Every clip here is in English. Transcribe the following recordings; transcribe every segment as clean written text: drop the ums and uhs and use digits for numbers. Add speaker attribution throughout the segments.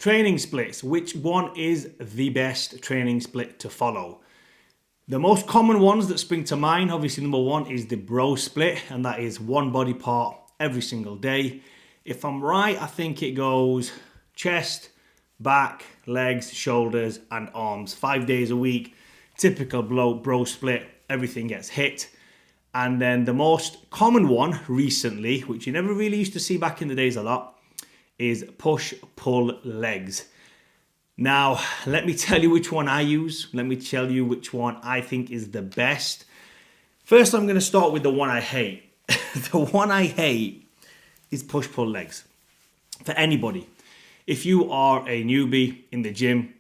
Speaker 1: Training splits. Which one is the best training split to follow? The most common ones that spring to mind, obviously number one is the bro split, and that is one body part every single day. If I'm right, I think it goes chest, back, legs, shoulders, and arms. 5 days a week. Typical bro split. Everything gets hit. And then the most common one recently, which you never really used to see back in the days a lot, is push-pull legs. Now, let me tell you which one I use. Let me tell you which one I think is the best. First, I'm going to start with the one I hate. The one I hate is push-pull legs. For anybody. If you are a newbie in the gym,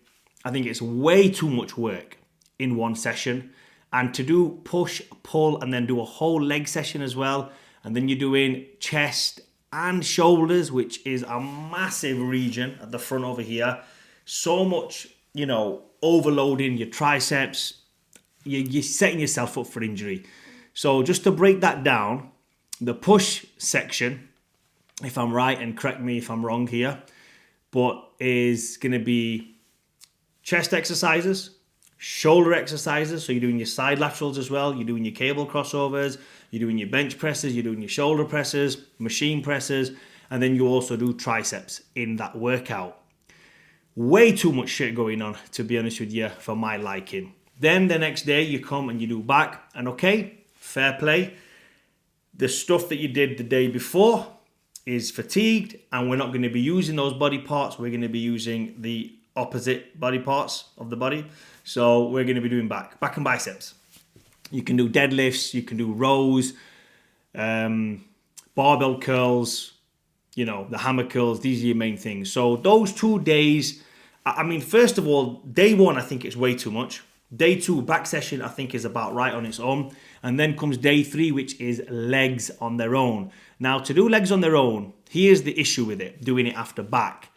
Speaker 1: I think it's way too much work in one session. And to do push, pull, and then do a whole leg session as well, and then you're doing chest and shoulders, which is a massive region at the front over here. So much, overloading your triceps. You're setting yourself up for injury. So just to break that down, the push section, if I'm right, and correct me if I'm wrong here, but is going to be chest exercises, shoulder exercises, so you're doing your side laterals as well, you're doing your cable crossovers, you're doing your bench presses, you're doing your shoulder presses, machine presses, and then you also do triceps in that workout. Way too much shit going on, to be honest with you, for my liking. Then the next day you come and you do back, and okay, fair play. The stuff that you did the day before is fatigued, and we're not going to be using those body parts. We're going to be using the opposite body parts of the body. So we're going to be doing back and biceps. You can do deadlifts, you can do rows, barbell curls, the hammer curls. These are your main things. So those 2 days, first of all, day one, I think it's way too much. Day two, back session, I think is about right on its own. And then comes day three, which is legs on their own. Now, to do legs on their own, here's the issue with it, doing it after back.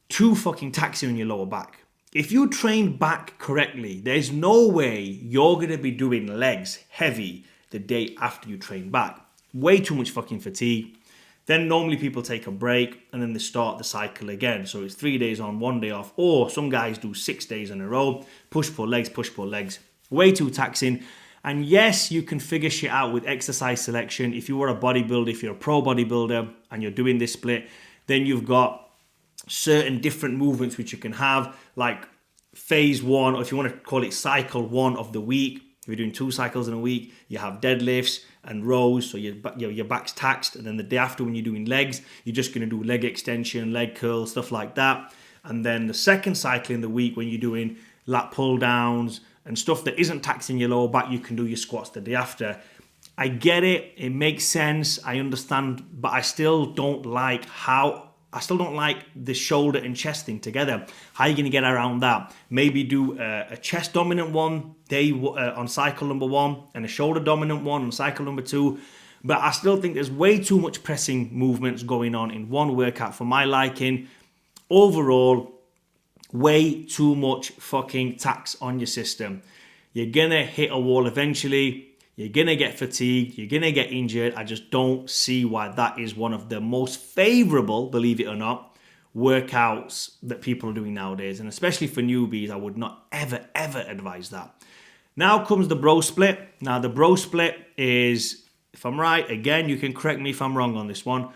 Speaker 1: Too fucking taxing on your lower back. If you train back correctly, there's no way you're going to be doing legs heavy the day after you train back. Way too much fucking fatigue. Then normally people take a break and then they start the cycle again. So it's 3 days on, 1 day off. Or some guys do 6 days in a row. Push, pull legs, push, pull legs. Way too taxing. And yes, you can figure shit out with exercise selection. If you are a bodybuilder, if you're a pro bodybuilder and you're doing this split, then you've got certain different movements which you can have, like phase one, or if you want to call it cycle one of the week. If you're doing 2 cycles in a week, you have deadlifts and rows, so your back's taxed. And then the day after, when you're doing legs, you're just going to do leg extension, leg curl, stuff like that. And then the second cycle in the week, when you're doing lat pull downs and stuff that isn't taxing your lower back, you can do your squats the day after. I get it, it makes sense, I understand, but I still don't like the shoulder and chest thing together. How are you going to get around that? Maybe do a chest dominant one day on cycle number 1 and a shoulder dominant one on cycle number 2. But I still think there's way too much pressing movements going on in one workout for my liking. Overall, way too much fucking tax on your system. You're going to hit a wall eventually. You're going to get fatigued. You're going to get injured. I just don't see why that is one of the most favorable, believe it or not, workouts that people are doing nowadays. And especially for newbies, I would not ever advise that. Now comes the bro split. Now the bro split is, if I'm right, again, you can correct me if I'm wrong on this one.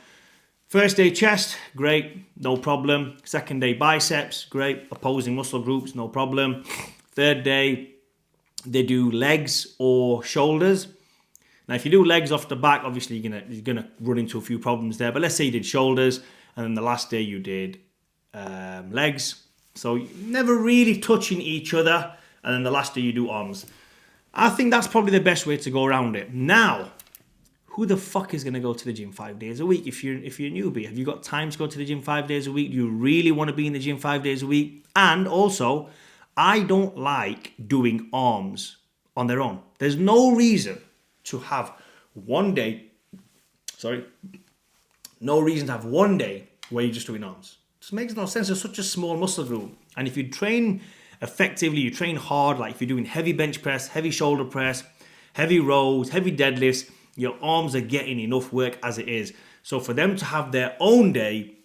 Speaker 1: First day chest, great, no problem. Second day biceps, great. Opposing muscle groups, no problem. Third day, they do legs or shoulders. Now, if you do legs off the back, obviously you're gonna run into a few problems there. But let's say you did shoulders, and then the last day you did legs. So never really touching each other, and then the last day you do arms. I think that's probably the best way to go around it. Now, who the fuck is gonna go to the gym 5 days a week? If you're a newbie, have you got time to go to the gym 5 days a week? Do you really want to be in the gym 5 days a week? And also, I don't like doing arms on their own. There's no reason to have one day where you're just doing arms. It just makes no sense. It's such a small muscle group. And if you train effectively, you train hard, like if you're doing heavy bench press, heavy shoulder press, heavy rows, heavy deadlifts, your arms are getting enough work as it is. So for them to have their own day,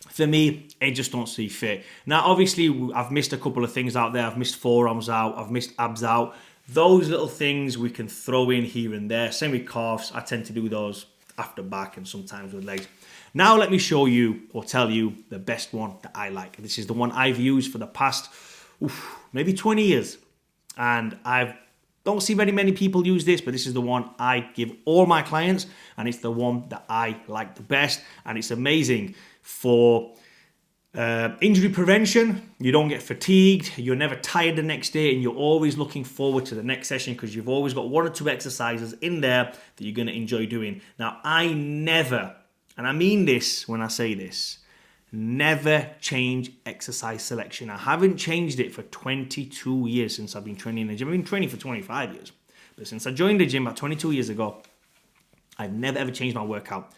Speaker 1: For me, I just don't see fit. Now, obviously, I've missed a couple of things out there. I've missed forearms out. I've missed abs out. Those little things we can throw in here and there. Same with calves. I tend to do those after back and sometimes with legs. Now, let me show you or tell you the best one that I like. This is the one I've used for the past, maybe 20 years. And I don't see very many people use this, but this is the one I give all my clients. And it's the one that I like the best. And it's amazing for injury prevention. You don't get fatigued, you're never tired the next day, and you're always looking forward to the next session because you've always got one or two exercises in there that you're going to enjoy doing. Now, I never, and I mean this when I say this, never change exercise selection. I haven't changed it for 22 years since I've been training in the gym. I've been training for 25 years, but since I joined the gym about 22 years ago, I've never ever changed my workout.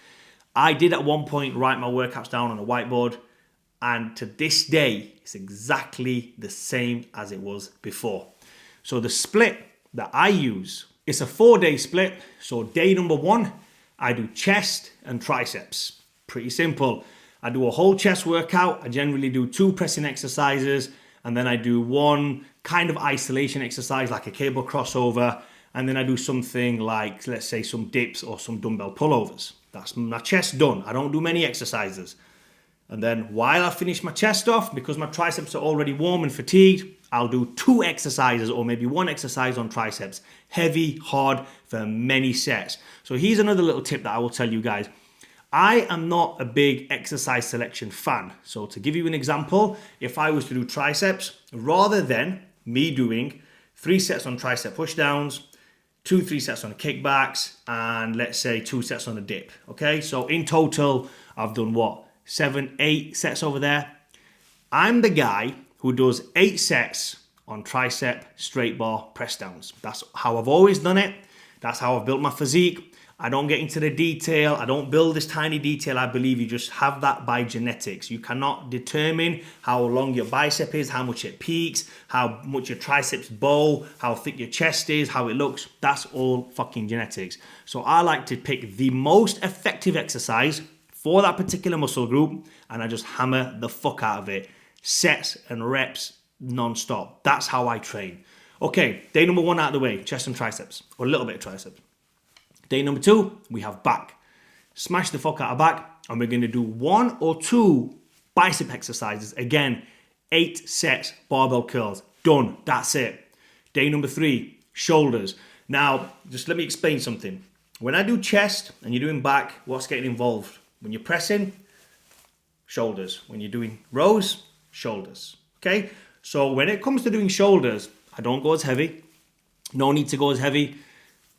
Speaker 1: I did at one point write my workouts down on a whiteboard, and to this day, it's exactly the same as it was before. So the split that I use, it's a 4-day split. So day number 1, I do chest and triceps. Pretty simple. I do a whole chest workout. I generally do 2 pressing exercises, and then I do 1 kind of isolation exercise like a cable crossover, and then I do something like, let's say, some dips or some dumbbell pullovers. That's my chest done. I don't do many exercises. And then while I finish my chest off, because my triceps are already warm and fatigued, I'll do 2 exercises or maybe 1 exercise on triceps. Heavy, hard, for many sets. So here's another little tip that I will tell you guys. I am not a big exercise selection fan. So to give you an example, if I was to do triceps, rather than me doing 3 sets on tricep pushdowns, 3 sets on the kickbacks, and let's say 2 sets on the dip. Okay, so in total, I've done what? 7, 8 sets over there. I'm the guy who does 8 sets on tricep straight bar press downs. That's how I've always done it. That's how I've built my physique. I don't get into the detail. I don't build this tiny detail. I believe you just have that by genetics. You cannot determine how long your bicep is, how much it peaks, how much your triceps bow, how thick your chest is, how it looks. That's all fucking genetics. So I like to pick the most effective exercise for that particular muscle group, and I just hammer the fuck out of it. Sets and reps non-stop. That's how I train. Okay, day number 1 out of the way, chest and triceps, or a little bit of triceps. Day number 2, we have back. Smash the fuck out of back, and we're going to do 1 or 2 bicep exercises. Again, 8 sets, barbell curls. Done. That's it. Day number 3, shoulders. Now, just let me explain something. When I do chest and you're doing back, what's getting involved? When you're pressing, shoulders. When you're doing rows, shoulders. Okay? So when it comes to doing shoulders, I don't go as heavy. No need to go as heavy.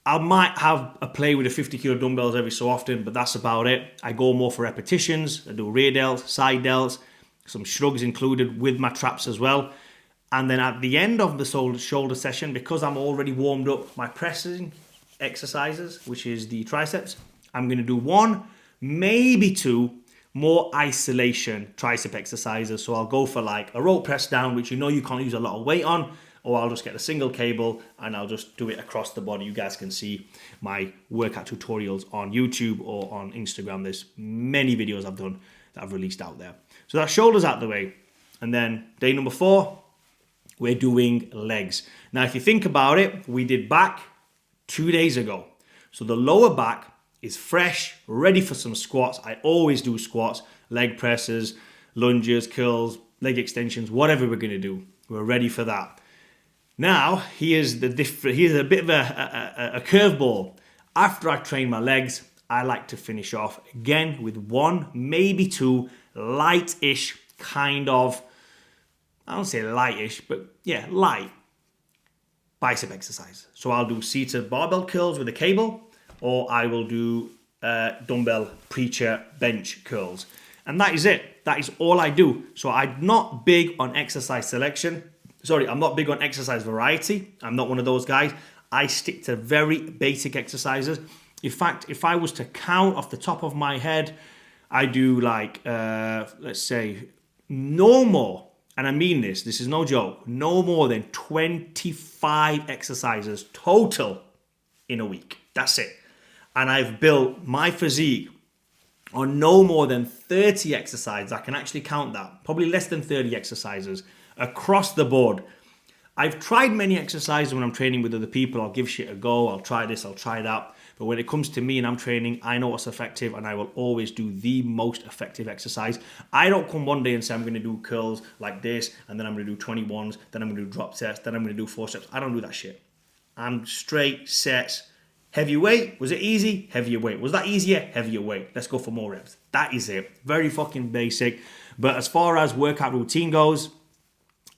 Speaker 1: I might have a play with the 50 kilo dumbbells every so often, but that's about it. I go more for repetitions. I do rear delts, side delts, some shrugs included with my traps as well. And then at the end of the shoulder session, because I'm already warmed up my pressing exercises, which is the triceps, I'm going to do 1, maybe 2 more isolation tricep exercises. So I'll go for like a rope press down, which you know you can't use a lot of weight on, or I'll just get a single cable and I'll just do it across the body. You guys can see my workout tutorials on YouTube or on Instagram. There's many videos I've done that I've released out there. So that shoulders out the way. And then day number 4, we're doing legs. Now, if you think about it, we did back 2 days ago. So the lower back is fresh, ready for some squats. I always do squats, leg presses, lunges, curls, leg extensions, whatever we're going to do. We're ready for that. Now, here's a bit of a curveball. After I train my legs, I like to finish off again with 1, maybe 2 light-ish kind of, I don't say light-ish, but yeah, light bicep exercise. So I'll do seated barbell curls with a cable, or I will do dumbbell preacher bench curls. And that is it. That is all I do. So I'm not big on exercise selection. I'm not big on exercise variety. I'm not one of those guys. I stick to very basic exercises. In fact, if I was to count off the top of my head, I do like, let's say, no more, and I mean this is no joke, no more than 25 exercises total in a week. That's it. And I've built my physique or no more than 30 exercises. I can actually count that. Probably less than 30 exercises across the board. I've tried many exercises when I'm training with other people. I'll give shit a go. I'll try this, I'll try that. But when it comes to me and I'm training, I know what's effective and I will always do the most effective exercise. I don't come one day and say I'm going to do curls like this, and then I'm going to do 21s, then I'm going to do drop sets, then I'm going to do forceps. I don't do that shit. I'm straight sets. Heavier weight. Was it easy? Heavier weight. Was that easier? Heavier weight. Let's go for more reps. That is it. Very fucking basic. But as far as workout routine goes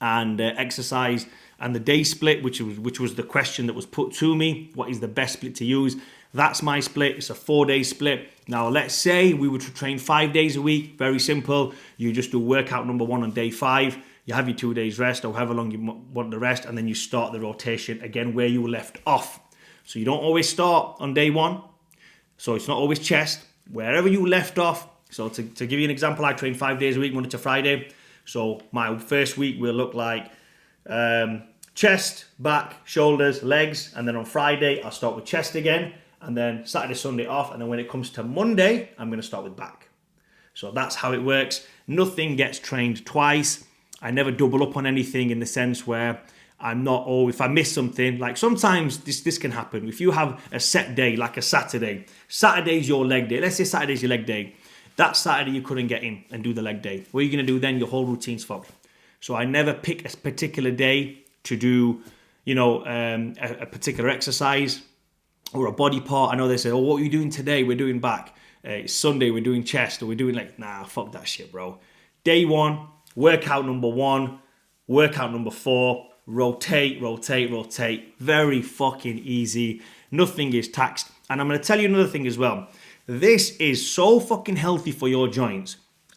Speaker 1: and exercise and the day split, which was the question that was put to me, what is the best split to use? That's my split. It's a 4-day split. Now, let's say we were to train 5 days a week. Very simple. You just do workout number 1 on day 5. You have your 2 days rest or however long you want the rest, and then you start the rotation again where you left off. So you don't always start on day 1. So it's not always chest. Wherever you left off. So to give you an example, I train 5 days a week, Monday to Friday. So my first week will look like chest, back, shoulders, legs. And then on Friday, I'll start with chest again. And then Saturday, Sunday off. And then when it comes to Monday, I'm going to start with back. So that's how it works. Nothing gets trained twice. I never double up on anything in the sense where I'm not, or if I miss something, like sometimes this can happen. If you have a set day, like a Saturday's your leg day. Let's say Saturday's your leg day. That Saturday you couldn't get in and do the leg day. What are you going to do then? Your whole routine's fucked. So I never pick a particular day to do, a particular exercise or a body part. I know they say, oh, what are you doing today? We're doing back. It's Sunday, we're doing chest, or we're doing like, nah, fuck that shit, bro. Day 1, workout number 1, workout number 4, rotate. Very fucking easy. Nothing is taxed. And I'm going to tell you another thing as well. This is so fucking healthy for your joints.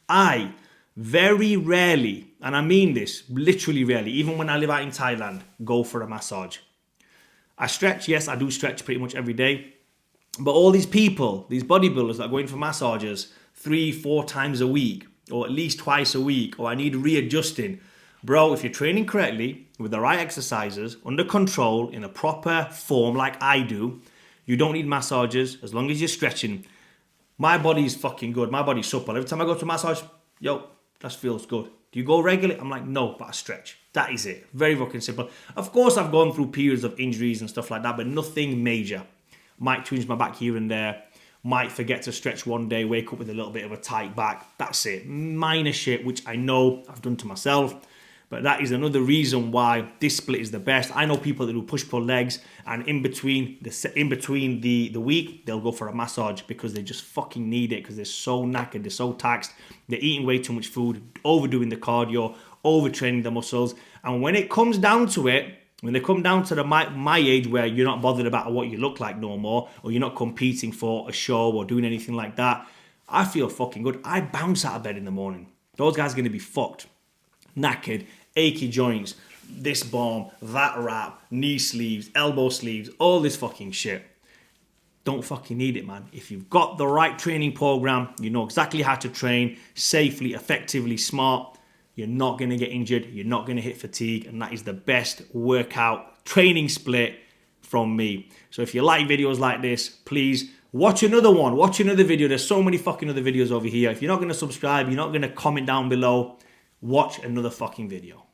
Speaker 1: I very rarely, and I mean this, literally rarely, even when I live out in Thailand, go for a massage. I stretch, yes, I do stretch pretty much every day. But all these people, these bodybuilders that are going for massages 3-4 times a week, or at least twice a week, or I need readjusting. Bro, if you're training correctly, with the right exercises, under control, in a proper form like I do, you don't need massages as long as you're stretching. My body's fucking good. My body's supple. Every time I go to a massage, that feels good. Do you go regularly? I'm like, no, but I stretch. That is it. Very fucking simple. Of course, I've gone through periods of injuries and stuff like that, but nothing major. Might twinge my back here and there. Might forget to stretch one day, wake up with a little bit of a tight back. That's it. Minor shit, which I know I've done to myself. But that is another reason why this split is the best. I know people that do push-pull legs, and in between the week, they'll go for a massage because they just fucking need it because they're so knackered, they're so taxed. They're eating way too much food, overdoing the cardio, overtraining the muscles. And when it comes down to it, when they come down to my age where you're not bothered about what you look like no more, or you're not competing for a show or doing anything like that, I feel fucking good. I bounce out of bed in the morning. Those guys are going to be fucked. Knackered, achy joints, this bomb, that wrap, knee sleeves, elbow sleeves, all this fucking shit. Don't fucking need it, man. If you've got the right training program, you know exactly how to train safely, effectively, smart, you're not going to get injured, you're not going to hit fatigue, and that is the best workout training split from me. So if you like videos like this, please watch another one, watch another video. There's so many fucking other videos over here. If you're not going to subscribe, you're not going to comment down below, watch another fucking video.